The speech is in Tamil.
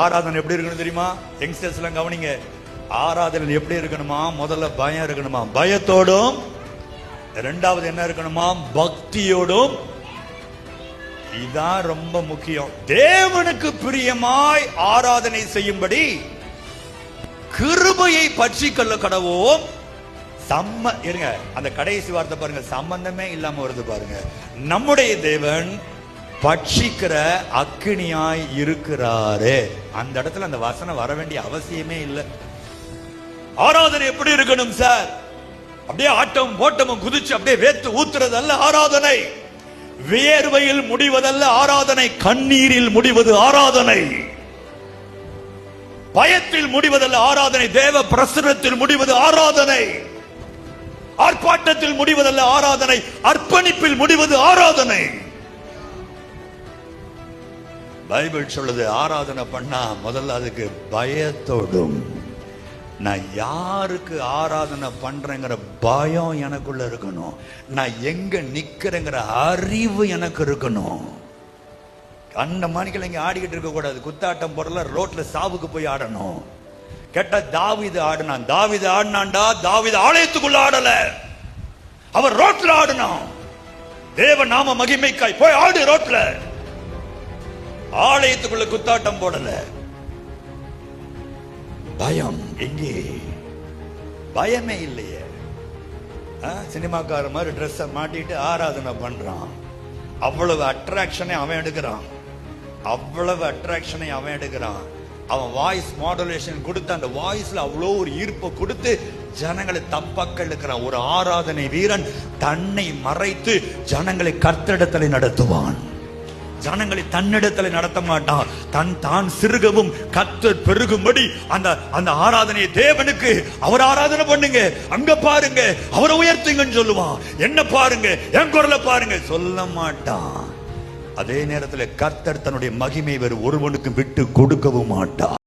ஆராதனை எப்படி இருக்கணும் தெரியுமா? யங்ஸ்டர்ஸ் எல்லாம் கவனிங்க. ஆராதனை எப்படி இருக்கணுமா? முதல்ல பயம் இருக்கணுமா? பயத்தோடும். இரண்டாவது என்ன இருக்கணுமா? பக்தியோடும். இதான் ரொம்ப முக்கியம். தேவனுக்கு பிரியமாய் ஆராதனை செய்யும்படி கிருபையை பற்றி கொள்ள கடவோம். இருங்க, அந்த கடைசி வார்த்தை பாருங்க, சம்பந்தமே இல்லாம வருது பாருங்க. நம்முடைய தேவன் பட்சிக்கிற அக்கினியாய் இருக்கிறாரு. அந்த இடத்துல அந்த வசனம் வர வேண்டிய அவசியமே இல்லை. ஆராதனை எப்படி இருக்கணும் சார்? அப்படியே ஆட்டம் போட்டமும் குதிச்சு அப்படியே வேத்து ஊத்துறது அல்ல ஆராதனை. வியர்வையில் முடிவதல்ல ஆராதனை. கண்ணீரில் முடிவது ஆராதனை. பயத்தில் முடிவதல்ல ஆராதனை. தேவ பிரசன்னத்தில் முடிவது ஆராதனை. ஆர்ப்பாட்டத்தில் முடிவதல்ல ஆராதனை. அர்ப்பணிப்பில் முடிவது ஆராதனை. பைபிள் சொல்லுது, ஆராதனை பண்ணா முதல்ல அதுக்கு பயத்தோடும். நான் யாருக்கு ஆராதனை பண்றேங்கிற பயம் எனக்குள்ள இருக்கணும். நான் எங்க நிக்கிறேங்கிற அறிவு எனக்கு இருக்கணும். அந்த மணிக்கெல்லாம் இங்க ஆடிக்கிட்டு இருக்க கூடாது. குத்தாட்டம் போடல, ரோட்ல சாவுக்கு போய் ஆடணும். கேட்டா தாவீது ஆடினான். தாவீது ஆடினான்டா. தாவீது ஆலயத்துக்குள்ள ஆடல, அவர் ரோட்ல ஆடினான். தேவ நாம மகிமைக்காய் போய் ஆடு ரோட்ல. ஆலயத்துக்குள்ள குத்தாட்டம் போடல. பயம் எங்கே? பயமே இல்லையே. சினிமாக்கார மாதிரி ட்ரெஸ் மாட்டிட்டு ஆராதனை பண்றான். அவ்வளவு அட்ராக்ஷனை அவன் எடுக்கிறான். அவ்வளவு அட்ராக்ஷனை அவன் எடுக்கிறான். அவன் வாய்ஸ் மாடுலேஷன் கொடுத்து அந்த வாய்ஸ்ல அவ்வளோ ஒரு ஈர்ப்பை கொடுத்து ஜனங்களை தப்பக்க இருக்கிறான். ஒரு ஆராதனை வீரன் தன்னை மறைத்து ஜனங்களை கர்த்தரிடத்தில் நடத்துவான். ஜனங்களை தன்னிடத்தில் நடத்த மாட்டான். தான் சிறுகவும் கர்த்தர் பெருகும்படி அந்த ஆராதனை தேவனுக்கு அவர் ஆராதனை பண்ணுங்க, அங்க பாருங்க, அவரை உயர்த்துங்கன்னு சொல்லுவான். என்ன பாருங்க, என் குரலை பாருங்க சொல்ல மாட்டான். அதே நேரத்தில் கர்த்தர் தன்னுடைய மகிமை வேறு ஒருவனுக்கு விட்டு கொடுக்கவும் மாட்டான்.